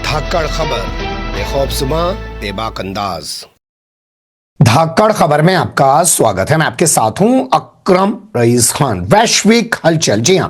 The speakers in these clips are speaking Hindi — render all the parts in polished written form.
धाकड़ खबर, बेखौफजुमा बेबाक अंदाज। धाकड़ खबर में आपका स्वागत है। मैं आपके साथ हूं अकरम रईस खान। वैश्विक हलचल, जी हां,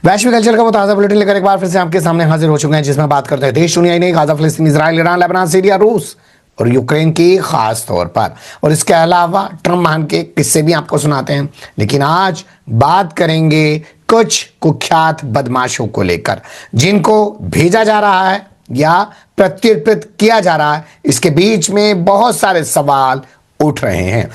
वैश्विक हलचल का वो ताजा बुलेटिन लेकर एक बार फिर से आपके सामने हाजिर हो चुके हैं, जिसमें बात करते हैं देश दुनिया ही नहीं, गाजा, फिलिस्तीन, इजराइल, ईरान, लेबनान, सीरिया, रूस और यूक्रेन की खास तौर पर, और इसके अलावा ट्रम्प महान के किस्से भी आपको सुनाते हैं। लेकिन आज बात करेंगे कुछ कुख्यात बदमाशों को लेकर, जिनको भेजा जा रहा है या प्रत्युत्पन्न किया जा रहा है। इसके बीच में बहुत सारे सवाल उठ रहे हैं।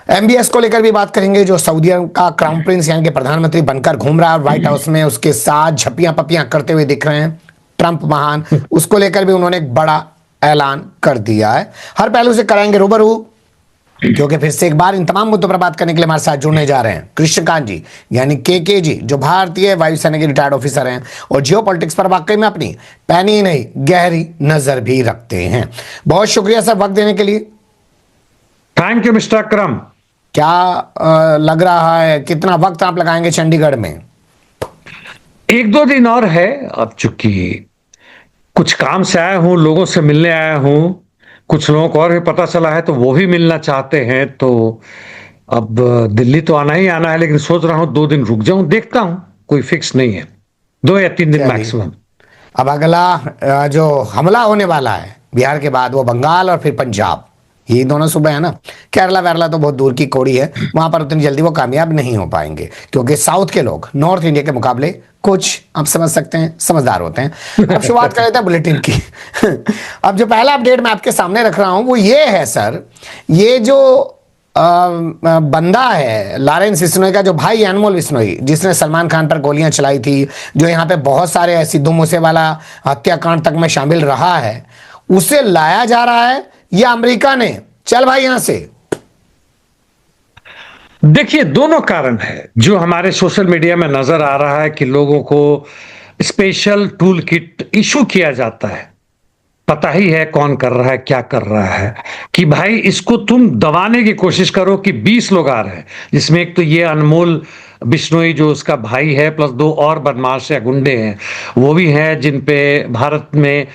एमबीएस को लेकर भी बात करेंगे, जो सऊदी अरब का क्राउन प्रिंस यानी कि प्रधानमंत्री बनकर घूम रहा है, व्हाइट हाउस में उसके साथ झपियां पपियां करते हुए दिख रहे हैं ट्रंप महान। उसको लेकर भी उन्होंने एक बड़ा ऐलान कर दिया है। हर पहलू से कराएंगे रूबरू, क्योंकि फिर से एक बार इन तमाम मुद्दों पर बात करने के लिए हमारे साथ जुड़ने जा रहे हैं कृष्णकांत जी यानी के जी, जो भारतीय वायुसेना के रिटायर्ड ऑफिसर हैं और जियो पॉलिटिक्स पर वाकई में अपनी पैनी नहीं गहरी नजर भी रखते हैं। बहुत शुक्रिया सर वक्त देने के लिए। थैंक यू मिस्टर अकरम। क्या लग रहा है, कितना वक्त आप लगाएंगे चंडीगढ़ में? एक दो दिन और है। अब चूंकि कुछ काम से आया हूं, लोगों से मिलने आया हूं, कुछ लोगों को और भी पता चला है तो वो भी मिलना चाहते हैं, तो अब दिल्ली तो आना ही आना है, लेकिन सोच रहा हूं 2 दिन रुक जाऊं, देखता हूं, कोई फिक्स नहीं है, 2 या 3 दिन मैक्सिमम। अब अगला जो हमला होने वाला है बिहार के बाद, वो बंगाल और फिर पंजाब, ये दोनों सूबे है ना। केरला वेरला तो बहुत दूर की कौड़ी है, वहां पर उतनी जल्दी वो कामयाब नहीं हो पाएंगे, क्योंकि साउथ के लोग नॉर्थ इंडिया के मुकाबले कुछ आप समझ सकते हैं, समझदार होते हैं। अब शुरुआत कर लेते हैं बुलेटिन की। अब जो पहला अपडेट मैं आपके सामने रख रहा हूं वो ये है सर, ये जो बंदा है लॉरेंस बिश्नोई का जो भाई अनमोल बिश्नोई, जिसने सलमान खान पर गोलियां चलाई थी, जो यहाँ पे बहुत सारे सिद्धू मूसेवाला हत्याकांड तक में शामिल रहा है, उसे लाया जा रहा है या अमेरिका ने चल भाई यहां से? देखिए, दोनों कारण है जो हमारे सोशल मीडिया में नजर आ रहा है कि लोगों को स्पेशल टूल किट इशू किया जाता है। पता ही है कौन कर रहा है, क्या कर रहा है, कि भाई इसको तुम दबाने की कोशिश करो कि 20 लोग आ रहे हैं, जिसमें एक तो ये अनमोल बिश्नोई जो उसका भाई है, प्लस 2 और बदमाश या गुंडे हैं, वो भी हैं, जिन पे भारत में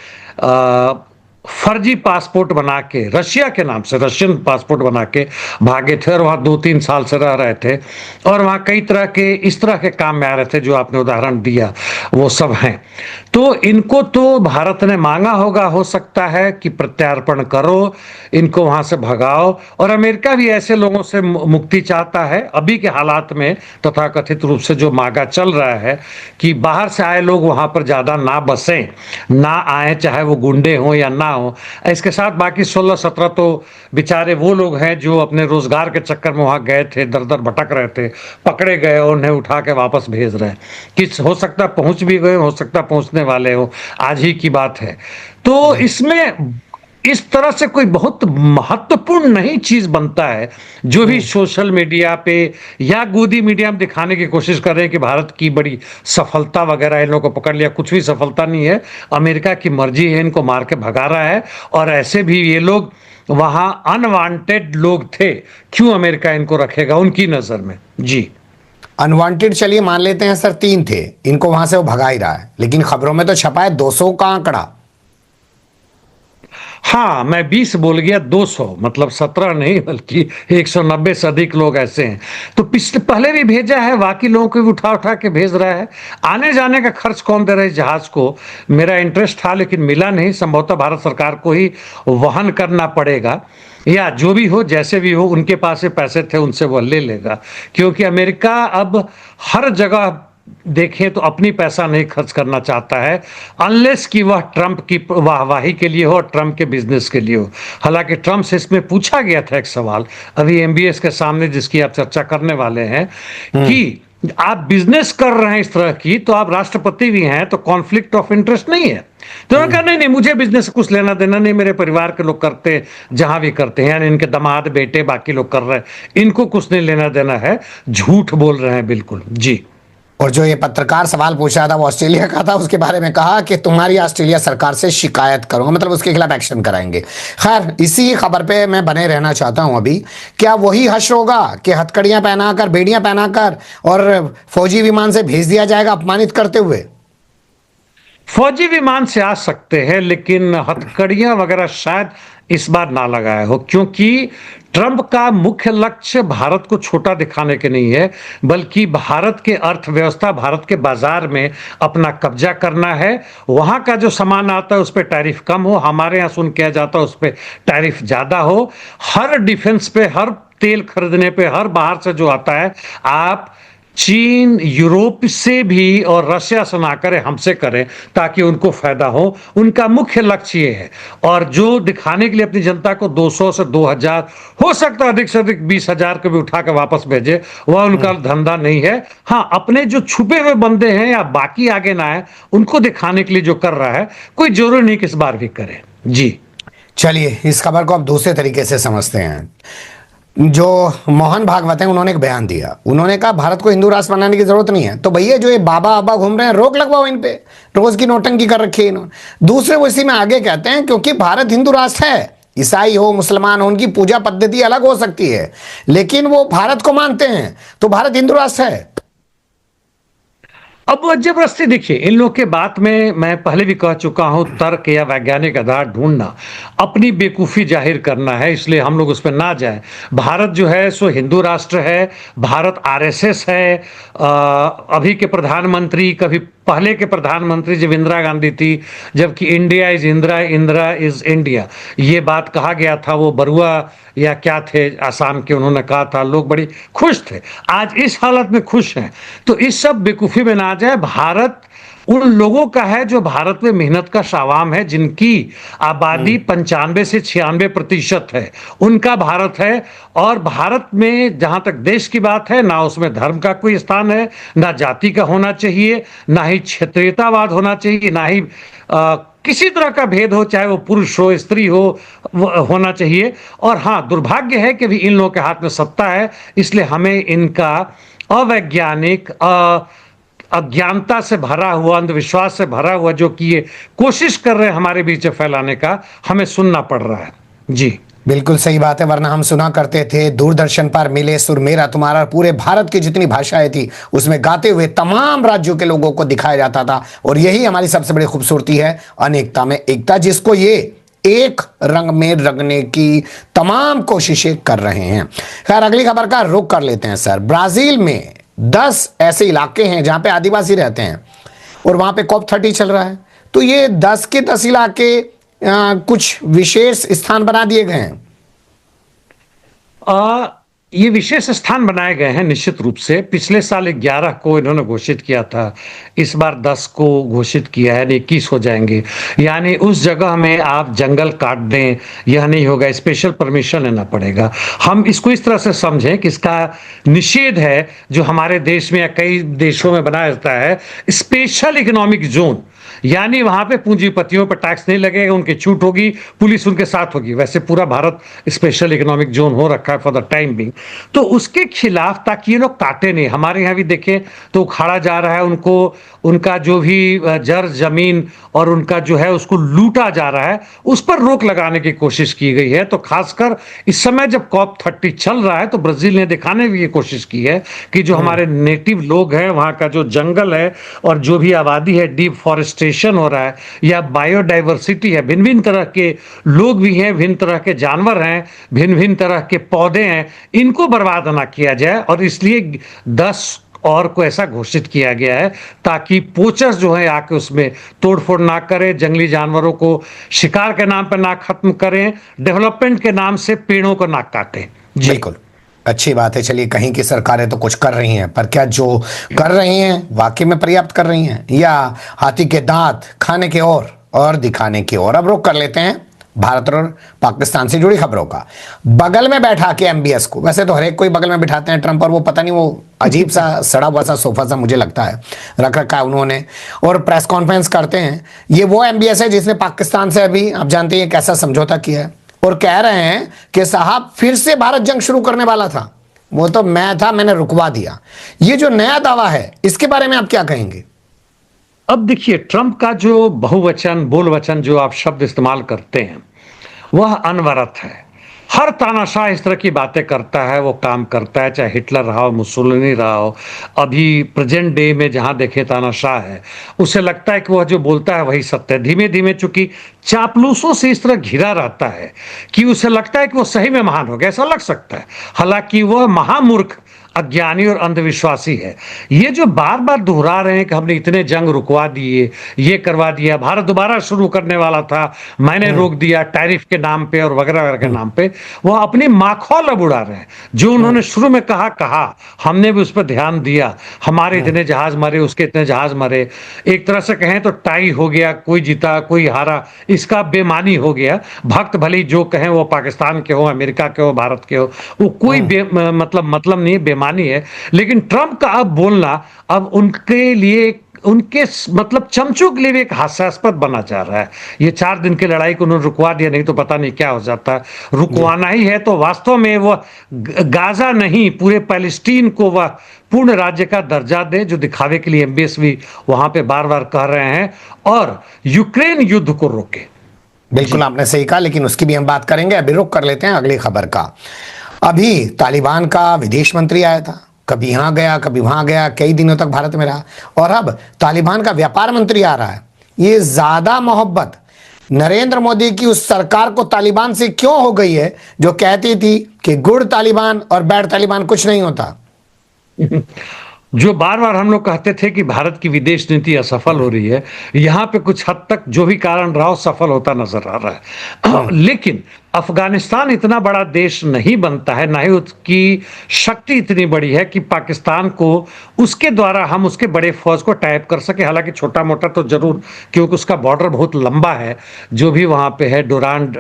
फर्जी पासपोर्ट बना के, रशिया के नाम से रशियन पासपोर्ट बना के भागे थे और वहां 2-3 साल से रह रहे थे, और वहां कई तरह के इस तरह के काम में आ रहे थे जो आपने उदाहरण दिया, वो सब हैं। तो इनको तो भारत ने मांगा होगा, हो सकता है कि प्रत्यार्पण करो, इनको वहां से भगाओ, और अमेरिका भी ऐसे लोगों से मुक्ति चाहता है अभी के हालात में, तथाकथित रूप से जो मांगा चल रहा है कि बाहर से आए लोग वहां पर ज्यादा ना बसें, ना आए, चाहे वो गुंडे हों या ना हो। इसके साथ बाकी 16-17 तो बेचारे वो लोग हैं जो अपने रोजगार के चक्कर में वहां गए थे, दर दर भटक रहे थे, पकड़े गए और उन्हें उठा के वापस भेज रहे हैं। किस हो सकता पहुंच भी गए, हो सकता पहुंचने वाले हो, आज ही की बात है। तो इसमें इस तरह से कोई बहुत महत्वपूर्ण नहीं चीज बनता है, जो भी सोशल मीडिया पे या गोदी मीडिया में दिखाने की कोशिश कर रहे हैं कि भारत की बड़ी सफलता वगैरह, इन लोगों को पकड़ लिया, कुछ भी सफलता नहीं है। अमेरिका की मर्जी है, इनको मार के भगा रहा है, और ऐसे भी ये लोग वहां अनवांटेड लोग थे, क्यों अमेरिका इनको रखेगा उनकी नजर में? जी, अनवांटेड चलिए मान लेते हैं सर, 3 थे, इनको वहां से वो भगा ही रहा है, लेकिन खबरों में तो छपा है 200 का आंकड़ा। हाँ, मैं 20 बोल गया, 200 मतलब 17 नहीं बल्कि 190 से अधिक लोग ऐसे हैं। तो पिछले पहले भी भेजा है, बाकी लोगों को भी उठा उठा के भेज रहा है। आने जाने का खर्च कौन दे रहा है जहाज को? मेरा इंटरेस्ट था लेकिन मिला नहीं, संभवतः भारत सरकार को ही वहन करना पड़ेगा, या जो भी हो, जैसे भी हो, उनके पास से पैसे थे उनसे वो ले लेगा, क्योंकि अमेरिका अब हर जगह देखें तो अपनी पैसा नहीं खर्च करना चाहता है, अनलेस कि वह ट्रंप की वाहवाही के लिए हो और ट्रंप के बिजनेस के लिए हो। हालांकि ट्रंप से इसमें पूछा गया था एक सवाल अभी एमबीएस के सामने, जिसकी आप चर्चा करने वाले हैं, कि आप बिजनेस कर रहे हैं इस तरह की, तो आप राष्ट्रपति भी हैं, तो कॉन्फ्लिक्ट ऑफ इंटरेस्ट नहीं है? तो उन्होंने कहा नहीं नहीं, मुझे बिजनेस से कुछ लेना देना नहीं, मेरे परिवार के लोग करते जहां भी करते हैं, यानी इनके दामाद बेटे बाकी लोग कर रहे हैं, इनको कुछ नहीं लेना देना है। झूठ बोल रहे हैं बिल्कुल। जी, और जो ये पत्रकार सवाल पूछ रहा था वो ऑस्ट्रेलिया का था, उसके बारे में कहा कि तुम्हारी ऑस्ट्रेलिया सरकार से शिकायत करूंगा, मतलब उसके खिलाफ एक्शन कराएंगे। खैर, इसी खबर पे मैं बने रहना चाहता हूं अभी। क्या वही हश्र होगा कि हथकड़ियां पहनाकर, बेड़ियां पहनाकर और फौजी विमान से भेज दिया जाएगा अपमानित करते हुए? फौजी विमान से आ सकते हैं, लेकिन हथकड़ियां वगैरह शायद इस बार ना लगाए हो, क्योंकि ट्रंप का मुख्य लक्ष्य भारत को छोटा दिखाने के नहीं है, बल्कि भारत के अर्थव्यवस्था, भारत के बाजार में अपना कब्जा करना है। वहां का जो सामान आता है उस पर टैरिफ कम हो, हमारे यहां सुन किया जाता है उस पर टैरिफ ज्यादा हो। हर डिफेंस पे, हर तेल खरीदने पे, हर बाहर से जो आता है, आप चीन, यूरोप से भी और रशिया से ना करें, हमसे करें, ताकि उनको फायदा हो। उनका मुख्य लक्ष्य ये है। और जो दिखाने के लिए अपनी जनता को 200 से 2000, हो सकता है अधिक से अधिक 20,000 को भी उठा के वापस भेजे, वह उनका धंधा नहीं है। हाँ, अपने जो छुपे हुए बंदे हैं या बाकी आगे ना है, उनको दिखाने के लिए जो कर रहा है, कोई जरूरी नहीं कि इस बार भी करे। जी चलिए, इस खबर को आप दूसरे तरीके से समझते हैं। जो मोहन भागवत हैं, उन्होंने एक बयान दिया। उन्होंने कहा भारत को हिंदू राष्ट्र बनाने की जरूरत नहीं है। तो भैया, जो ये बाबा बाबा घूम रहे हैं, रोक लगवाओ इन पे। रोज की नोटंकी कर रखी है इन्होंने। दूसरे वो इसी में आगे कहते हैं, क्योंकि भारत हिंदू राष्ट्र है, ईसाई हो, मुसलमान हो, उनकी पूजा पद्धति अलग हो सकती है, लेकिन वो भारत को मानते हैं, तो भारत हिंदू राष्ट्र है। अब वो जबरदस्ती, देखिए, इन लोग के बात में मैं पहले भी कह चुका हूं, तर्क या वैज्ञानिक आधार ढूंढना अपनी बेवकूफी जाहिर करना है, इसलिए हम लोग उस पर ना जाएं। भारत जो है सो हिंदू राष्ट्र है। भारत आरएसएस है। अभी के प्रधानमंत्री, कभी पहले के प्रधानमंत्री जब इंदिरा गांधी थी, जबकि India is Indira, Indira is India, ये बात कहा गया था। वो बरुआ या क्या थे आसाम के, उन्होंने कहा था, लोग बड़ी खुश थे। आज इस हालत में खुश हैं, तो इस सब बेवकूफी में ना जाए। भारत उन लोगों का है जो भारत में मेहनत का सावाम है, जिनकी आबादी 95 से 96% है, उनका भारत है। और भारत में जहां तक देश की बात है, ना उसमें धर्म का कोई स्थान है, ना जाति का होना चाहिए, ना ही क्षेत्रीयतावाद होना चाहिए, ना ही किसी तरह का भेद हो, चाहे वो पुरुष हो, स्त्री हो, होना चाहिए। और हाँ, दुर्भाग्य है कि भी इन लोगों के हाथ में सत्ता है, इसलिए हमें इनका अवैज्ञानिक, अज्ञानता से भरा हुआ, अंधविश्वास से भरा हुआ जो कि ये कोशिश कर रहे हैं हमारे बीच फैलाने का, हमें सुनना पड़ रहा है। जी बिल्कुल सही बात है, वरना हम सुना करते थे दूरदर्शन पर मिले सुर मेरा तुम्हारा, पूरे भारत की जितनी भाषाएं थी उसमें गाते हुए तमाम राज्यों के लोगों को दिखाया जाता था। और यही हमारी सबसे बड़ी खूबसूरती है, अनेकता में एकता, जिसको ये एक रंग में रंगने की तमाम कोशिशें कर रहे हैं। खैर, अगली खबर का रुख कर लेते हैं सर। ब्राजील में 10 ऐसे इलाके हैं जहां पे आदिवासी रहते हैं और वहां पे COP30 चल रहा है। तो ये 10 के 10 इलाके कुछ विशेष स्थान बना दिए गए हैं। ये विशेष स्थान बनाए गए हैं निश्चित रूप से। पिछले साल 11 को इन्होंने घोषित किया था, इस बार 10 को घोषित किया है, 21 हो जाएंगे। यानी उस जगह में आप जंगल काट दें, यह नहीं होगा, स्पेशल परमिशन लेना पड़ेगा। हम इसको इस तरह से समझें कि इसका निषेध है जो हमारे देश में या कई देशों में बनाया जाता है, स्पेशल इकोनॉमिक जोन। यानी वहां पे पूंजीपतियों पर टैक्स नहीं लगेगा, उनकी छूट होगी, पुलिस उनके साथ होगी। वैसे पूरा भारत स्पेशल इकोनॉमिक जोन हो रखा है फॉर द टाइम बिंग। तो उसके खिलाफ, ताकि ये लोग काटे नहीं। हमारे यहाँ भी देखें तो उखाड़ा जा रहा है उनको, उनका जो भी जर जमीन और उनका जो है उसको लूटा जा रहा है, उस पर रोक लगाने की कोशिश की गई है। तो खासकर इस समय जब COP30 चल रहा है, तो ब्राजील ने दिखाने की कोशिश की है कि जो हमारे नेटिव लोग हैं, वहां का जो जंगल है और जो भी आबादी है, डिफॉरेस्टेशन हो रहा है या बायोडाइवर्सिटी है, भिन्न भिन्न तरह के लोग भी हैं, भिन्न तरह के जानवर हैं, भिन्न भिन्न तरह के पौधे हैं, इनको बर्बाद ना किया जाए। और इसलिए 10 और को ऐसा घोषित किया गया है ताकि पोचर्स जो है आके उसमें तोड़फोड़ ना करें, जंगली जानवरों को शिकार के नाम पर ना खत्म करें, डेवलपमेंट के नाम से पेड़ों को ना काटें। बिल्कुल अच्छी बात है। चलिए, कहीं की सरकारें तो कुछ कर रही हैं, पर क्या जो कर रही हैं वाकई में पर्याप्त कर रही हैं, या हाथी के दांत खाने के और दिखाने की ओर? अब रुख कर लेते हैं भारत और पाकिस्तान से जुड़ी खबरों का। बगल में बैठा के MBS को, वैसे तो हर एक कोई बगल में बिठाते हैं ट्रंप, और वो पता नहीं, वो अजीब सा सड़ा हुआ सा सोफा सा मुझे लगता है रख रखा है उन्होंने, और प्रेस कॉन्फ्रेंस करते हैं। ये वो MBS है जिसने पाकिस्तान से, अभी आप जानते हैं कैसा समझौता किया है, और कह रहे हैं कि साहब फिर से भारत जंग शुरू करने वाला था, वो तो मैं था, मैंने रुकवा दिया। ये जो नया दावा है, इसके बारे में आप क्या कहेंगे? अब देखिए, ट्रंप का जो बहुवचन, बोल वचन जो आप शब्द इस्तेमाल करते हैं, वह अनवरत है। हर तानाशाह इस तरह की बातें करता है, वो काम करता है, चाहे हिटलर रहा हो, मुसोलिनी रहा हो, अभी प्रेजेंट डे में जहां देखे तानाशाह है, उसे लगता है कि वह जो बोलता है वही सत्य है। धीमे धीमे चूंकि चापलूसों से इस तरह घिरा रहता है कि उसे लगता है कि वो सही में महान हो गया, ऐसा लग सकता है, हालांकि वह महामूर्ख, अज्ञानी और अंधविश्वासी है। ये जो बार बार दोहरा रहे हैं कि हमने इतने जंग रुकवा दिए, ये करवा दिया, भारत दोबारा शुरू करने वाला था, मैंने रोक दिया टैरिफ के नाम पे और वगैरह वगैरह के नाम पे, वो अपनी माखौल अब उड़ा रहे हैं। जो उन्होंने शुरू में कहा हमने भी उस पर ध्यान दिया, हमारे इतने जहाज मरे, उसके इतने जहाज मरे, एक तरह से कहें तो टाई हो गया, कोई जीता कोई हारा, इसका बेमानी हो गया। भक्त भली जो कहें वो पाकिस्तान के हो, अमेरिका के हो, भारत के हो, वो कोई मतलब नहीं, बेमानी है। लेकिन ट्रंप का अब बोलना अब उनके लिए, उनके मतलब चमचों के लिए भी एक हास्यास्पद बना जा रहा है। ये 4 दिन की लड़ाई को उन्होंने रुकवा दिया, नहीं तो पता नहीं क्या हो जाता। रुकवाना ही है तो वास्तव में वह गाजा नहीं, पूरे पैलेस्टीन को वह पूर्ण राज्य का दर्जा दे, जो दिखावे के लिए एमबीएस भी वहां पे बार बार कह रहे हैं, और यूक्रेन युद्ध को रोके। बिल्कुल आपने सही कहा, लेकिन उसकी भी हम बात करेंगे। अभी रुक कर लेते हैं अगली खबर का। अभी तालिबान का विदेश मंत्री आया था, कभी यहां गया कभी वहां गया, कई दिनों तक भारत में रहा, और अब तालिबान का व्यापार मंत्री आ रहा है। ये ज्यादा मोहब्बत नरेंद्र मोदी की उस सरकार को तालिबान से क्यों हो गई है, जो कहती थी कि गुड तालिबान और बैड तालिबान कुछ नहीं होता। जो बार बार हम लोग कहते थे कि भारत की विदेश नीति असफल हो रही है, यहां पे कुछ हद तक जो भी कारण रहा हो सफल होता नजर आ रहा है। लेकिन अफगानिस्तान इतना बड़ा देश नहीं बनता है, ना ही उसकी शक्ति इतनी बड़ी है कि पाकिस्तान को उसके द्वारा हम उसके बड़े फौज को टाइप कर सके। हालांकि छोटा मोटा तो जरूर, क्योंकि उसका बॉर्डर बहुत लंबा है, जो भी वहां पे है डुरांड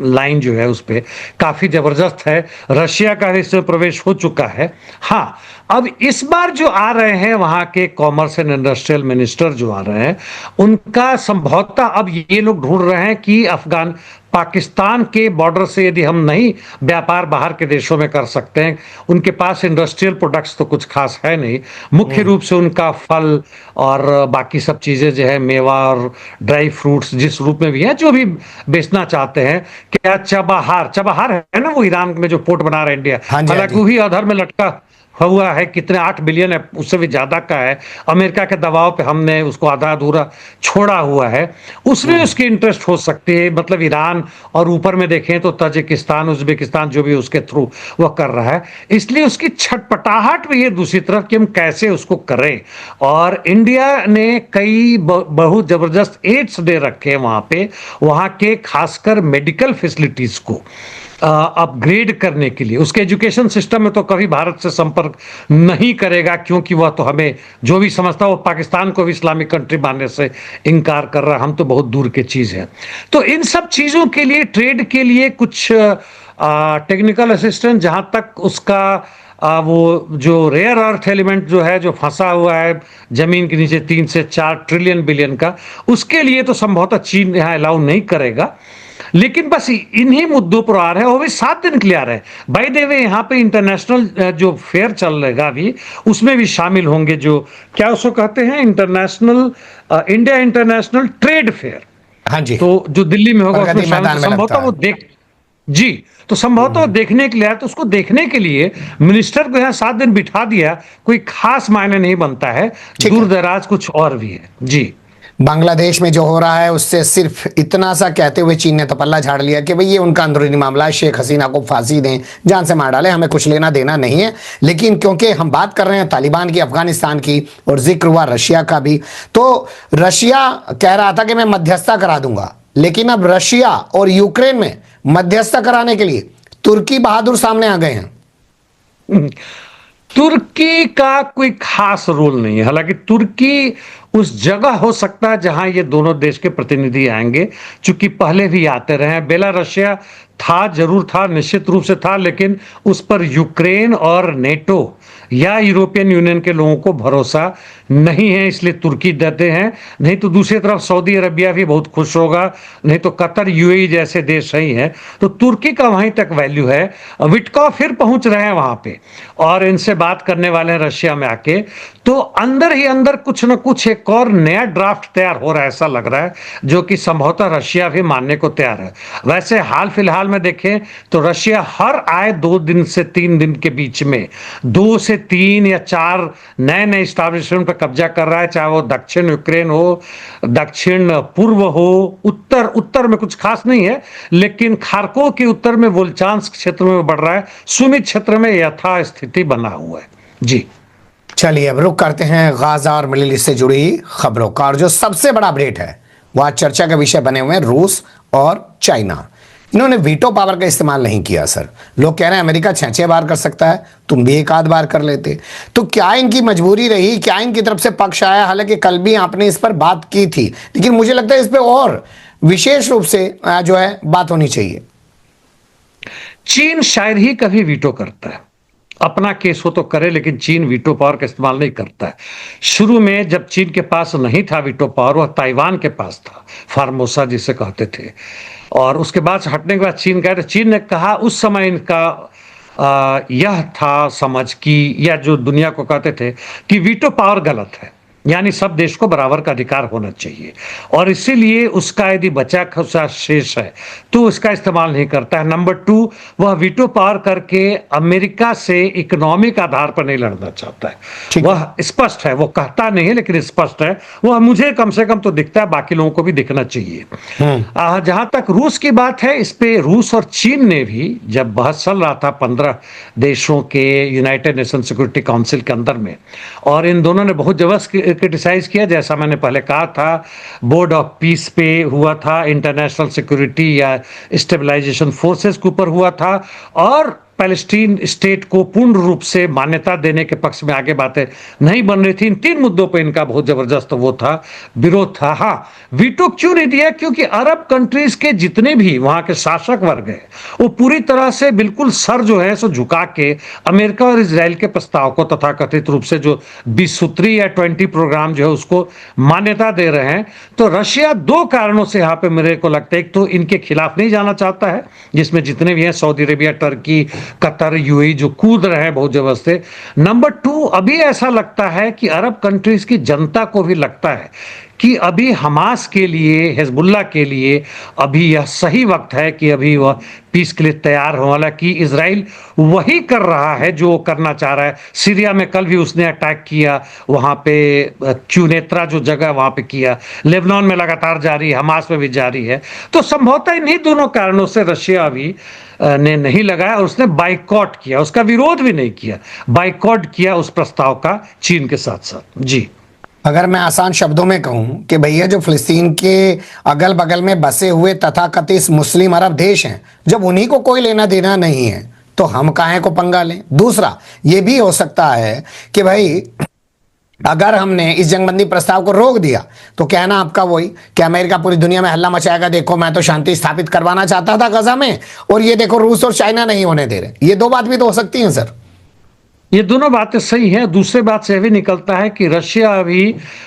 लाइन जो है उस पे काफी जबरदस्त है। रशिया का भी इसमें प्रवेश हो चुका है। हाँ, अब इस बार जो आ रहे हैं वहां के कॉमर्स एंड इंडस्ट्रियल मिनिस्टर जो आ रहे हैं, उनका संभवतः अब ये लोग ढूंढ रहे हैं कि अफगान पाकिस्तान के बॉर्डर से यदि हम नहीं व्यापार बाहर के देशों में कर सकते हैं, उनके पास इंडस्ट्रियल प्रोडक्ट्स तो कुछ खास है नहीं, मुख्य रूप से उनका फल और बाकी सब चीजें जो है, मेवा और ड्राई फ्रूट्स जिस रूप में भी है, जो भी बेचना चाहते हैं। क्या चबाहार है ना, वो ईरान में जो पोर्ट बना रहा है इंडिया, हालांकि वही अधर में लटका हुआ है, कितने 8 बिलियन है, उससे भी ज्यादा का है। अमेरिका के दबाव पे हमने उसको आधा अधूरा छोड़ा हुआ है, उसमें उसकी इंटरेस्ट हो सकती है, मतलब ईरान, और ऊपर में देखें तो ताजिकिस्तान, उज्बेकिस्तान जो भी उसके थ्रू वह कर रहा है, इसलिए उसकी छटपटाहट भी है दूसरी तरफ कि हम कैसे उसको करें। और इंडिया ने कई बहुत जबरदस्त एड्स दे रखे हैं वहां पे, वहां के खासकर मेडिकल फैसिलिटीज को अपग्रेड करने के लिए। उसके एजुकेशन सिस्टम में तो कभी भारत से संपर्क नहीं करेगा, क्योंकि वह तो हमें जो भी समझता है वो पाकिस्तान को भी इस्लामिक कंट्री मानने से इनकार कर रहा है, हम तो बहुत दूर की चीज है। तो इन सब चीजों के लिए, ट्रेड के लिए कुछ टेक्निकल असिस्टेंट, जहां तक उसका वो जो रेयर अर्थ एलिमेंट जो है, जो फंसा हुआ है जमीन के नीचे 3 से 4 ट्रिलियन बिलियन का, उसके लिए तो संभवतः चीन यहां अलाउ नहीं करेगा। लेकिन बस इन्हीं मुद्दों पर आ रहे हैं, वो भी 7 दिन के लिए आ रहे हैं। बाय द वे, यहाँ पे इंटरनेशनल जो फेयर चल रहेगा अभी, उसमें भी शामिल होंगे, जो क्या उसको कहते हैं, इंडिया इंटरनेशनल ट्रेड फेयर। हाँ जी, तो जो दिल्ली में होगा उसमें संभवतः वो तो संभवतः देखने के लिए आया, तो उसको देखने के लिए मिनिस्टर को यहाँ 7 दिन बिठा दिया, कोई खास मायने नहीं बनता है, दूर दराज कुछ और भी है। जी, बांग्लादेश में जो हो रहा है उससे सिर्फ इतना सा कहते हुए चीन ने तो पल्ला झाड़ लिया कि भाई ये उनका अंदरूनी मामला है, शेख हसीना को फांसी दें, जान से मार डालें, हमें कुछ लेना देना नहीं है। लेकिन क्योंकि हम बात कर रहे हैं तालिबान की, अफगानिस्तान की, और जिक्र हुआ रशिया का भी, तो रशिया कह रहा था कि मैं मध्यस्थता करा दूंगा, लेकिन अब रशिया और यूक्रेन में मध्यस्थता कराने के लिए तुर्की बहादुर सामने आ गए हैं। तुर्की का कोई खास रोल नहीं है। हालांकि तुर्की उस जगह हो सकता है जहां ये दोनों देश के प्रतिनिधि आएंगे, चूंकि पहले भी आते रहे हैं। बेलारसिया था, जरूर था, निश्चित रूप से था, लेकिन उस पर यूक्रेन और नेटो या यूरोपियन यूनियन के लोगों को भरोसा नहीं है, इसलिए तुर्की डरते हैं। नहीं तो दूसरी तरफ सऊदी अरबिया भी बहुत खुश होगा, नहीं तो कतर, यूएई जैसे देश ही हैं, तो तुर्की का वहीं तक वैल्यू है। विटकॉफ फिर पहुंच रहे हैं वहां पे और इनसे बात करने वाले हैं रशिया में आके, तो अंदर ही अंदर कुछ न कुछ एक और नया ड्राफ्ट तैयार हो रहा है, ऐसा लग रहा है, जो कि संभवतः रशिया भी मानने को तैयार है। वैसे हाल फिलहाल में देखें तो रशिया हर आए 2 दिन से 3 दिन के बीच में 2 से 3 या 4 नए नए स्टैब्लिशमेंट पर कब्जा कर रहा है, चाहे वो दक्षिण यूक्रेन हो, दक्षिण पूर्व हो, उत्तर में कुछ खास नहीं है, लेकिन खार्कोव के उत्तर में वोल्चांस्क क्षेत्र में बढ़ रहा है, सुमी क्षेत्र में यथास्थिति बना हुआ है। जी चलिए अब रुक करते हैं गाजा और मिडिल ईस्ट से जुड़ी खबरों का, और जो सबसे बड़ा अपडेट है वो आज चर्चा का विषय बने हुए हैं रूस और चाइना। इन्होंने वीटो पावर का इस्तेमाल नहीं किया सर। लोग कह रहे हैं अमेरिका 6-6 बार कर सकता है, तुम भी 1 आध बार कर लेते। तो क्या इनकी मजबूरी रही, क्या इनकी तरफ से पक्ष आया? हालांकि कल भी आपने इस पर बात की थी, लेकिन मुझे लगता है इस पर और विशेष रूप से जो है बात होनी चाहिए। चीन शायद ही कभी वीटो करता है, अपना केस हो तो करे, लेकिन चीन वीटो पावर का इस्तेमाल नहीं करता है। शुरू में जब चीन के पास नहीं था वीटो पावर, वह ताइवान के पास था, फार्मोसा जिसे कहते थे, और उसके बाद हटने के बाद चीन ने कहा, उस समय इनका यह था समझ कि, या जो दुनिया को कहते थे कि वीटो पावर गलत है, यानी सब देश को बराबर का अधिकार होना चाहिए, और इसीलिए उसका यदि बचा खुचा शेष है तो उसका इस्तेमाल नहीं करता है। नंबर 2, वह वीटो पावर करके अमेरिका से इकोनॉमिक आधार पर नहीं लड़ना चाहता है। वह स्पष्ट है, वो कहता नहीं है लेकिन स्पष्ट है, वह मुझे कम से कम तो दिखता है, बाकी लोगों को भी दिखना चाहिए। जहां तक रूस की बात है, इस पे रूस और चीन ने भी जब बहस चल रहा था 15 देशों के यूनाइटेड नेशन सिक्योरिटी काउंसिल के अंदर में, और इन दोनों ने बहुत जबरदस्त क्रिटिसाइज किया, जैसा मैंने पहले कहा था, बोर्ड ऑफ पीस पे हुआ था, इंटरनेशनल सिक्योरिटी या स्टेबलाइजेशन फोर्सेस के ऊपर हुआ था, और पैलेस्टीन स्टेट को पूर्ण रूप से मान्यता देने के पक्ष में आगे बातें नहीं बन रही थी। इन 3 मुद्दों पर इनका बहुत जबरदस्त वो था, विरोध था। हाँ, वीटो क्यों नहीं दिया? क्योंकि अरब कंट्रीज के जितने भी वहां के शासक वर्ग है, वो पूरी तरह से बिल्कुल सर जो है सो झुका के अमेरिका और इजराइल के प्रस्ताव को, तथा कथित रूप से जो 20 सूत्री या 20 प्रोग्राम जो है उसको मान्यता दे रहे हैं। तो रशिया 2 कारणों से यहाँ पे मेरे को लगता है, एक तो इनके खिलाफ नहीं जाना चाहता है, जिसमें जितने भी हैं Saudi Arabia, Turkey, Qatar, UAE जो कूद रहे हैं बहुत जबरदस्त। नंबर 2, अभी ऐसा लगता है कि अरब कंट्रीज की जनता को भी लगता है कि अभी हमास के लिए, हिजबुल्लाह के लिए अभी यह सही वक्त है कि अभी वह पीस के लिए तैयार हो। हालांकि इजराइल वही कर रहा है जो करना चाह रहा है। सीरिया में कल भी उसने अटैक किया, वहां पे क्यूनेत्रा जो जगह वहां पे किया, लेबनान में लगातार जारी है, हमास में भी जारी है। तो संभवतः इन्हीं दोनों कारणों से रशिया अभी ने नहीं लगाया, और उसने बाइकॉट किया, उसका विरोध भी नहीं किया, बाइकॉट किया उस प्रस्ताव का चीन के साथ साथ। जी, अगर मैं आसान शब्दों में कहूं कि भैया जो फिलिस्तीन के अगल बगल में बसे हुए तथाकथित मुस्लिम अरब देश हैं, जब उन्हीं को कोई लेना देना नहीं है तो हम काहे को पंगा लें। दूसरा ये भी हो सकता है कि भाई अगर हमने इस जंगबंदी प्रस्ताव को रोक दिया तो कहना आपका वही कि अमेरिका पूरी दुनिया में हल्ला मचाएगा, देखो मैं तो शांति स्थापित करवाना चाहता था गजा में, और ये देखो रूस और चाइना नहीं होने दे रहे। ये 2 बात भी तो हो सकती हैं सर। ये दोनों बातें सही हैं। दूसरी बात से यह भी निकलता है कि रशिया अभी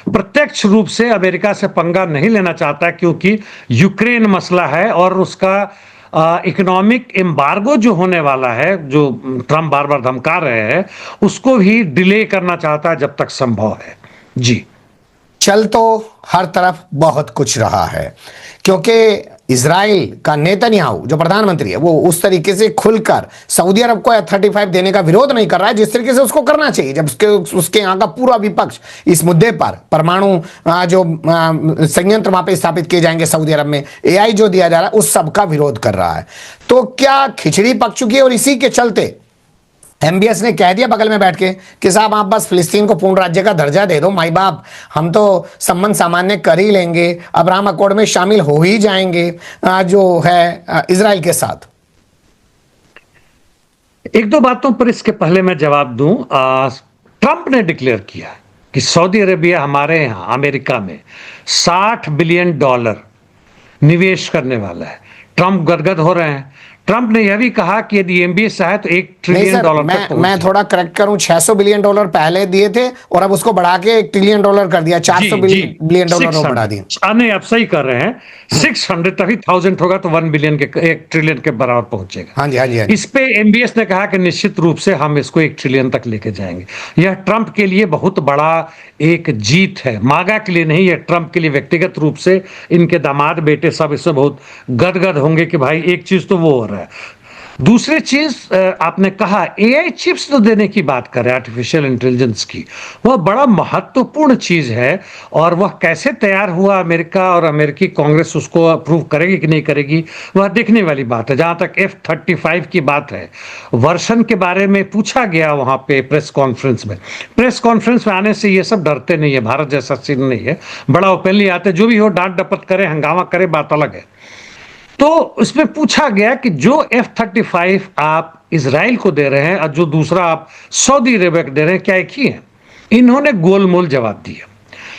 प्रत्यक्ष रूप से अमेरिका से पंगा नहीं लेना चाहता, क्योंकि यूक्रेन मसला है और उसका इकोनॉमिक एम्बार्गो जो होने वाला है, जो ट्रम्प बार बार धमका रहे हैं, उसको भी डिले करना चाहता है जब तक संभव है। जी, चल तो हर तरफ बहुत कुछ रहा है, क्योंकि इजराइल का नेतन्याहू जो प्रधानमंत्री है वो उस तरीके से खुलकर सऊदी अरब को F-35 देने का विरोध नहीं कर रहा है जिस तरीके से उसको करना चाहिए, जब उसके यहाँ का पूरा विपक्ष इस मुद्दे पर परमाणु जो संयंत्र वहां पे स्थापित किए जाएंगे सऊदी अरब में, AI जो दिया जा रहा है उस सब का विरोध कर रहा है। तो क्या खिचड़ी पक चुकी है? और इसी के चलते MBS ने कह दिया बगल में बैठ के कि साहब आप बस फिलिस्तीन को पूर्ण राज्य का दर्जा दे दो, माई बाप हम तो संबंध सामान्य कर ही लेंगे, अब्राहम अकॉर्ड में शामिल हो ही जाएंगे जो है इजराइल के साथ। 1-2 बातों पर इसके पहले मैं जवाब दूं। ट्रंप ने डिक्लेयर किया कि सऊदी अरेबिया हमारे यहाँ अमेरिका में $60 बिलियन निवेश करने वाला है। ट्रंप गदगद हो रहे हैं। ट्रंप ने यह भी कहा कि यदि एमबीएस चाहे तो $1 नहीं ट्रिलियन सर, तक मैं पहुंच थोड़ा करेक्ट करूं, $600 बिलियन पहले दिए थे और अब उसको बढ़ा के $1 ट्रिलियन कर दिया, $400 बिलियन वो बढ़ा दिए। नहीं, आप सही कर रहे हैं। 600 तभी 1000 होगा तो 1 बिलियन के 1 ट्रिलियन के बराबर पहुंचेगा। हाँ जी, हाँ जी, हाँ जी। इस पे एमबीएस ने कहा कि निश्चित रूप से हम इसको 1 ट्रिलियन तक लेके जाएंगे। यह ट्रंप के लिए बहुत बड़ा एक जीत है, मागा के लिए नहीं, यह ट्रंप के लिए व्यक्तिगत रूप से। इनके दामाद बेटे सब इससे बहुत गदगद होंगे कि भाई एक चीज तो वो हो रहा है। दूसरी चीज, आपने कहा एआई चिप्स तो देने की बात करें, आर्टिफिशियल इंटेलिजेंस की, वह बड़ा महत्वपूर्ण चीज है। और वह कैसे तैयार हुआ, अमेरिका और अमेरिकी कांग्रेस उसको अप्रूव करेगी कि नहीं करेगी, वह देखने वाली बात है। जहां तक F-35 की बात है, वर्षन के बारे में पूछा गया वहां पे प्रेस कॉन्फ्रेंस में आने से ये सब डरते नहीं है, भारत जैसा सीन नहीं है, बड़ा ओपनली आते, जो भी हो डांट डपट करे, हंगामा करे, बात अलग है। तो उसमें पूछा गया कि जो F-35 आप इजराइल को दे रहे हैं और जो दूसरा आप सऊदी अरेबिया को दे रहे हैं, क्या एक ही है? इन्होंने गोलमोल जवाब दिया,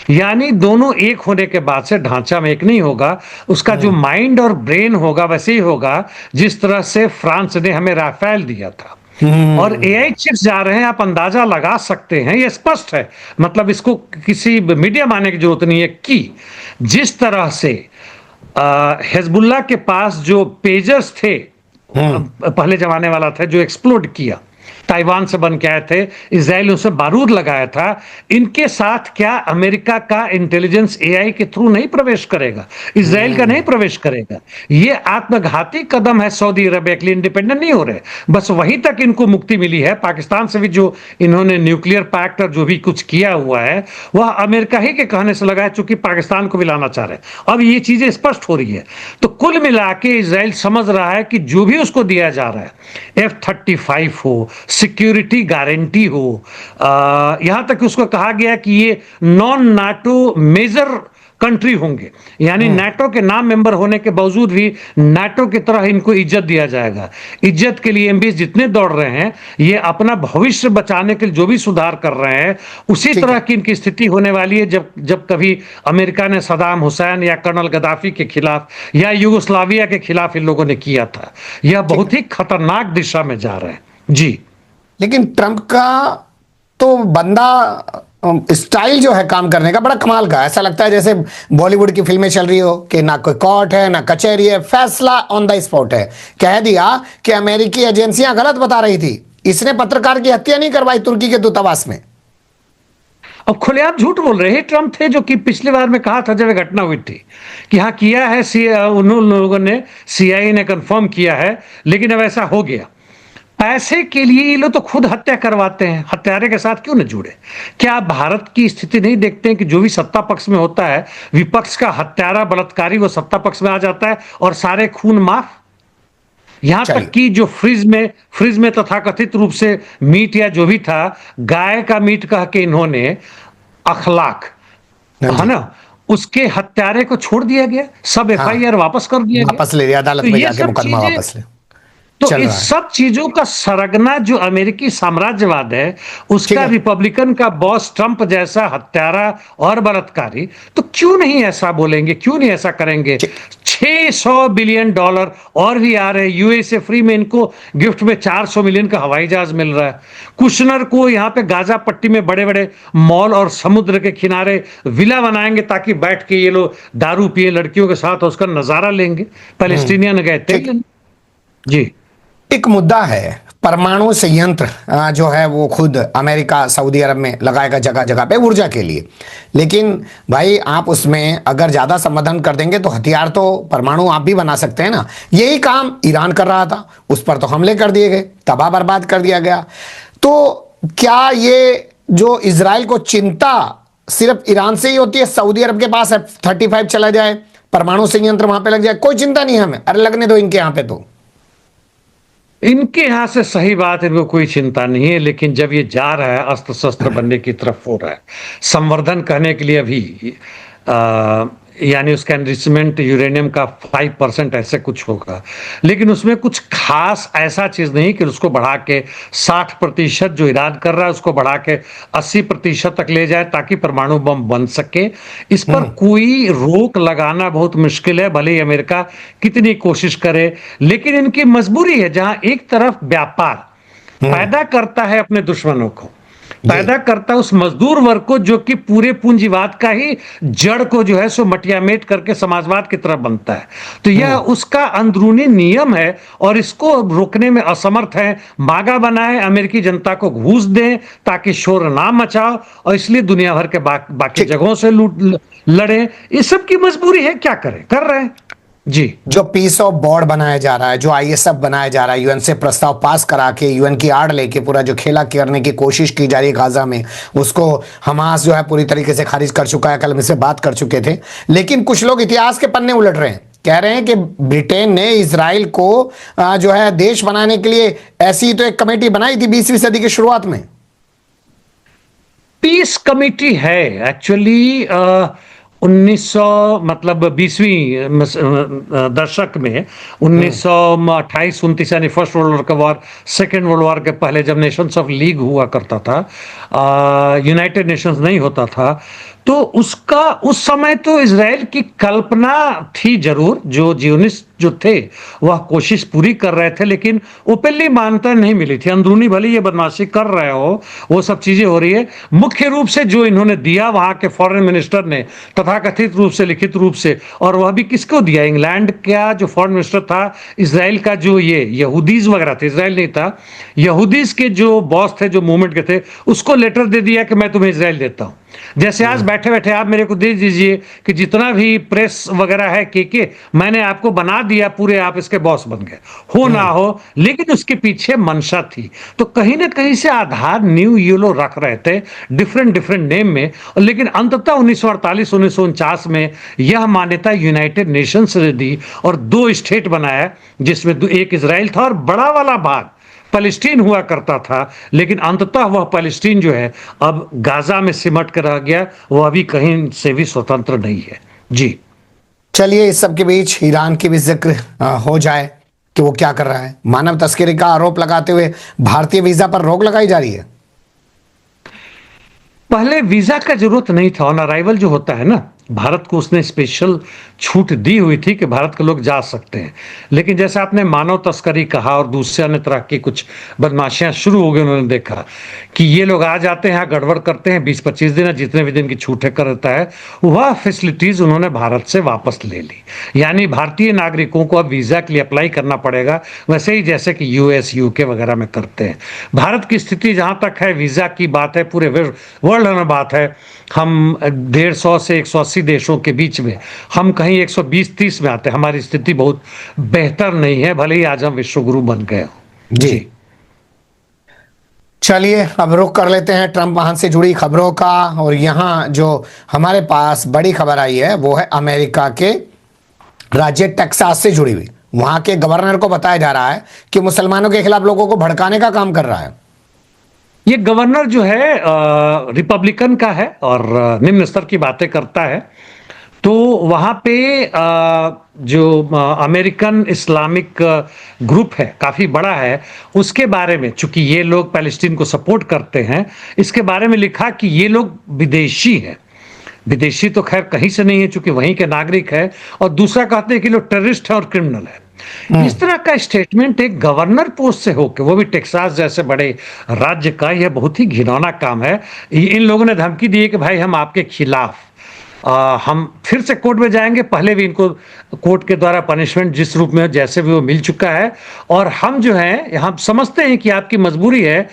यानी दोनों एक होने के बाद से ढांचा में एक नहीं होगा, उसका जो माइंड और ब्रेन होगा वैसे ही होगा जिस तरह से फ्रांस ने हमें राफेल दिया था। और एआई चिप्स जा रहे हैं, आप अंदाजा लगा सकते हैं, ये स्पष्ट है, मतलब इसको किसी मीडिया मानने की जरूरत नहीं है कि जिस तरह से हिजबुल्लाह के पास जो पेजर्स थे, पहले जमाने वाला था, जो एक्सप्लोड किया, ताइवान से बन के आए थे, इजराइल उसे बारूद लगाया था, इनके साथ क्या अमेरिका का इंटेलिजेंस एआई के थ्रू नहीं प्रवेश करेगा, इजराइल का नहीं प्रवेश करेगा? ये आत्मघाती कदम है सऊदी अरबिया के लिए, इंडिपेंडेंट नहीं हो रहे, बस वहीं तक इनको मुक्ति मिली है। पाकिस्तान से भी जो इन्होंने न्यूक्लियर पैक्ट और जो भी कुछ किया हुआ है, वह अमेरिका ही के कहने से लगा है, चूंकि पाकिस्तान को भी लाना चाह रहे हैं। अब ये चीजें स्पष्ट हो रही है। तो कुल मिला के इजराइल समझ रहा है कि जो भी उसको दिया जा रहा है, F-35 हो, सिक्योरिटी गारंटी हो, यहां तक उसको कहा गया कि ये नॉन नाटो मेजर कंट्री होंगे, यानी नाटो के नाम मेंबर होने के बावजूद भी नाटो की तरह इनको इज्जत दिया जाएगा। इज्जत के लिए एमबीएस जितने दौड़ रहे हैं, ये अपना भविष्य बचाने के लिए जो भी सुधार कर रहे हैं, उसी तरह की इनकी स्थिति होने वाली है जब कभी अमेरिका ने सदाम हुसैन या कर्नल गद्दाफी के खिलाफ या यूगोस्लाविया के खिलाफ इन लोगों ने किया था। यह बहुत ही खतरनाक दिशा में जा रहे हैं जी। लेकिन ट्रंप का तो बंदा स्टाइल जो है काम करने का बड़ा कमाल का, ऐसा लगता है जैसे बॉलीवुड की फिल्में चल रही हो कि ना कोई कोर्ट है ना कचहरी है, फैसला ऑन द स्पॉट है। कह दिया कि अमेरिकी एजेंसियां गलत बता रही थी, इसने पत्रकार की हत्या नहीं करवाई तुर्की के दूतावास में। अब खुलेआम झूठ बोल रहे हैं। ट्रंप थे जो कि पिछली बार में कहा था जब ये घटना हुई थी कि हाँ किया है, उन लोगों ने, CIA ने कंफर्म किया है, लेकिन अब ऐसा हो गया। पैसे के लिए ये लोग तो खुद हत्या करवाते हैं, हत्यारे के साथ क्यों न जुड़े? क्या आप भारत की स्थिति नहीं देखते हैं कि जो भी सत्ता पक्ष में होता है, विपक्ष का हत्यारा बलात्कारी वो सत्ता पक्ष में आ जाता है और सारे खून माफ। यहां तक कि जो फ्रिज में तथाकथित रूप से मीट या जो भी था, गाय का मीट कह के इन्होंने अखलाक, है ना, उसके हत्यारे को छोड़ दिया गया, सब FIR वापस कर दिया गया, वापस ले लिया, अदालत में जाके मुकदमा वापस ले। तो इस सब चीजों का सरगना जो अमेरिकी साम्राज्यवाद है, उसका रिपब्लिकन का बॉस ट्रंप जैसा हत्यारा और बलात्कारी, तो क्यों नहीं ऐसा बोलेंगे, क्यों नहीं ऐसा करेंगे? $600 बिलियन और भी आ रहे हैं। यूएसए फ्री में इनको गिफ्ट में 400 मिलियन का हवाई जहाज मिल रहा है। कुशनर को यहाँ पे गाजा पट्टी में बड़े बड़े मॉल और समुद्र के किनारे विला बनाएंगे ताकि बैठ के ये लोग दारू पिए लड़कियों के साथ उसका नजारा लेंगे। पैलेस्टीनियन गए थे जी। एक मुद्दा है परमाणु संयंत्र जो है वो खुद अमेरिका सऊदी अरब में लगाएगा जगह जगह पे ऊर्जा के लिए, लेकिन भाई आप उसमें अगर ज्यादा संवर्धन कर देंगे तो हथियार तो परमाणु आप भी बना सकते हैं ना। यही काम ईरान कर रहा था, उस पर तो हमले कर दिए गए, तबाह बर्बाद कर दिया गया। तो क्या ये जो इजराइल को चिंता सिर्फ ईरान से ही होती है? सऊदी अरब के पास F-35 चला जाए, परमाणु संयंत्र वहां पे लग जाए, कोई चिंता नहीं हमें, अरे लगने दो इनके यहां पे। तो इनके यहां से सही बात है, इनको कोई चिंता नहीं है, लेकिन जब ये जा रहा है अस्त्र शस्त्र बनने की तरफ हो रहा है, संवर्धन कहने के लिए अभी यानी उसका एनरिचमेंट यूरेनियम का 5% ऐसे कुछ होगा, लेकिन उसमें कुछ खास ऐसा चीज नहीं कि उसको बढ़ा के 60% जो ईरान कर रहा है उसको बढ़ा के 80% तक ले जाए ताकि परमाणु बम बन सके। इस पर कोई रोक लगाना बहुत मुश्किल है, भले ही अमेरिका कितनी कोशिश करे। लेकिन इनकी मजबूरी है, जहां एक तरफ व्यापार पैदा करता है अपने दुश्मनों को, पैदा करता है उस मजदूर वर्ग को जो कि पूरे पूंजीवाद का ही जड़ को जो है सो मटियामेट करके समाजवाद की तरफ बनता है। तो यह उसका अंदरूनी नियम है और इसको रोकने में असमर्थ है। मागा बनाए, अमेरिकी जनता को घूस दें ताकि शोर ना मचाओ, और इसलिए दुनिया भर के बाकी जगहों से लड़े। इस सब की मजबूरी है, क्या करें, कर रहे हैं जी। जो पीस ऑफ बोर्ड बनाया जा रहा है, जो आईएसएफ बनाया जा रहा है, यूएन से प्रस्ताव पास करा के यूएन की आड़ लेके पूरा जो खेला करने की कोशिश की जा रही है गाजा में, उसको हमास जो है पूरी तरीके से खारिज कर चुका है। कल हम इससे बात कर चुके थे। लेकिन कुछ लोग इतिहास के पन्ने उलट रहे हैं, कह रहे हैं कि ब्रिटेन ने इजराइल को जो है देश बनाने के लिए ऐसी तो एक कमेटी बनाई थी 20वीं सदी की शुरुआत में। पीस कमेटी है एक्चुअली 1900 मतलब 20वीं दशक में 1928-29 यानी फर्स्ट वर्ल्ड वॉर का वॉर, सेकेंड वर्ल्ड वॉर के पहले जब नेशंस ऑफ लीग हुआ करता था, यूनाइटेड नेशंस नहीं होता था, तो उसका उस समय तो इजराइल की कल्पना थी जरूर, जो जियोनिस्ट जो थे वह कोशिश पूरी कर रहे थे, लेकिन ओपनली मान्यता नहीं मिली थी। अंदरूनी भले ये बदमाशी कर रहे हो, वो सब चीजें हो रही है। मुख्य रूप से जो इन्होंने दिया वहां के फॉरेन मिनिस्टर ने, तथाकथित रूप से, लिखित रूप से, और वह भी किसको दिया, इंग्लैंड का जो फॉरेन मिनिस्टर था, इजराइल का जो ये यहूदीज वगैरह थे, इजराइल नहीं था, यहूदीज के जो बॉस थे, जो मूवमेंट के थे, उसको लेटर दे दिया कि मैं तुम्हें इजराइल देता हूं। जैसे आज बैठे बैठे आप मेरे को दे दीजिए कि जितना भी प्रेस वगैरह है के मैंने आपको बना दिया, पूरे आप इसके बॉस बन गए, हो ना हो, लेकिन उसके पीछे मंशा थी। तो कहीं ना कहीं से आधार न्यू ये लोग रख रहे थे डिफरेंट डिफरेंट नेम में, लेकिन अंततः 1948-1949 में यह मान्यता यूनाइटेड नेशंस ने दी और 2 स्टेट बनाया, जिसमें एक इजराइल था और बड़ा वाला भाग पैलेस्टीन हुआ करता था। लेकिन अंततः वह पैलेस्टीन जो है अब गाजा में सिमट कर रह गया, वह अभी कहीं से भी स्वतंत्र नहीं है जी। चलिए, इस सब के बीच ईरान की भी जिक्र हो जाए कि वो क्या कर रहा है। मानव तस्करी का आरोप लगाते हुए भारतीय वीजा पर रोक लगाई जा रही है। पहले वीजा का जरूरत नहीं था, ऑन अराइवल जो होता है ना, भारत को उसने स्पेशल छूट दी हुई थी कि भारत के लोग जा सकते हैं। लेकिन जैसे आपने मानव तस्करी कहा और दूसरे अन्य तरह की कुछ बदमाशियां शुरू हो गई, उन्होंने देखा कि ये लोग आ जाते हैं, गड़बड़ करते हैं, 20-25 दिन जितने भी दिन की छूट करता है, वह फैसिलिटीज उन्होंने भारत से वापस ले ली। यानी भारतीय नागरिकों को अब वीजा के लिए अप्लाई करना पड़ेगा, वैसे ही जैसे कि यूएस यूके वगैरह में करते हैं। भारत की स्थिति जहां तक है, वीजा की बात है, पूरे वर्ल्ड में बात है, हम 150 से 180 देशों के बीच में हम कहीं 120-30 में आते हैं। हमारी स्थिति बहुत बेहतर नहीं है, भले ही आज हम विश्वगुरु बन गए हो जी। चलिए, अब रुख कर लेते हैं ट्रंप वहां से जुड़ी खबरों का। और यहां जो हमारे पास बड़ी खबर आई है वो है अमेरिका के राज्य टेक्सास से जुड़ी हुई। वहां के गवर्नर को बताया जा रहा है कि मुसलमानों के खिलाफ लोगों को भड़काने का काम कर रहा है। ये गवर्नर जो है रिपब्लिकन का है और निम्न स्तर की बातें करता है। तो वहां पे जो अमेरिकन इस्लामिक ग्रुप है, काफी बड़ा है, उसके बारे में, चूंकि ये लोग पैलेस्टीन को सपोर्ट करते हैं, इसके बारे में लिखा कि ये लोग विदेशी हैं। विदेशी तो खैर कहीं से नहीं है, चूंकि वहीं के नागरिक है, और दूसरा कहते हैं कि लोग टेररिस्ट है और क्रिमिनल है। इस तरह का स्टेटमेंट एक गवर्नर पोस्ट से होकर, वो भी टेक्सास जैसे बड़े राज्य का, यह बहुत ही घिनौना काम है। इन लोगों ने धमकी दी है कि भाई हम आपके खिलाफ हम फिर से कोर्ट में जाएंगे। पहले भी इनको कोर्ट के द्वारा पनिशमेंट जिस रूप में जैसे भी वो मिल चुका है, और हम जो है हम समझते हैं कि आपकी मजबूरी है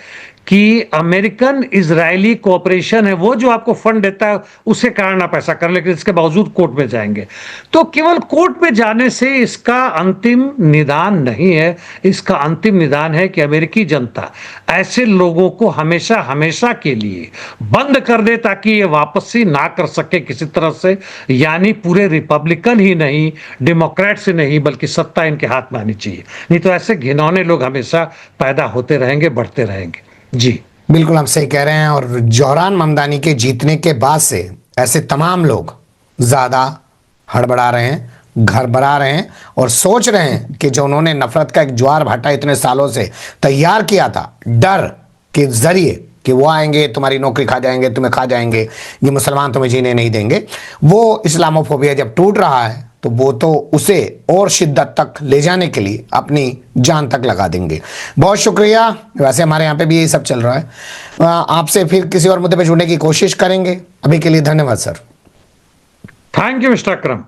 कि अमेरिकन इजरायली कोऑपरेशन है, वो जो आपको फंड देता है उसके कारण आप ऐसा कर, लेकिन इसके बावजूद कोर्ट में जाएंगे। तो केवल कोर्ट में जाने से इसका अंतिम निदान नहीं है। इसका अंतिम निदान है कि अमेरिकी जनता ऐसे लोगों को हमेशा हमेशा के लिए बंद कर दे, ताकि ये वापसी ना कर सके किसी तरह से। यानी पूरे रिपब्लिकन ही नहीं, डेमोक्रेट्स ही नहीं, बल्कि सत्ता इनके हाथ में आनी चाहिए। नहीं तो ऐसे घिनौने लोग हमेशा पैदा होते रहेंगे, बढ़ते रहेंगे जी। बिल्कुल हम सही कह रहे हैं। और जोहरान ममदानी के जीतने के बाद से ऐसे तमाम लोग ज्यादा हड़बड़ा रहे हैं, घरबरा रहे हैं और सोच रहे हैं कि जो उन्होंने नफरत का एक ज्वार भाटा इतने सालों से तैयार किया था डर के जरिए कि वो आएंगे तुम्हारी नौकरी खा जाएंगे, तुम्हें खा जाएंगे, ये मुसलमान तुम्हें जीने नहीं देंगे, वो इस्लामोफोबिया जब टूट रहा है तो वो तो उसे और शिद्दत तक ले जाने के लिए अपनी जान तक लगा देंगे। बहुत शुक्रिया। वैसे हमारे यहाँ पे भी यही सब चल रहा है। आपसे फिर किसी और मुद्दे पे जुड़ने की कोशिश करेंगे। अभी के लिए धन्यवाद sir. Thank you mister Akram.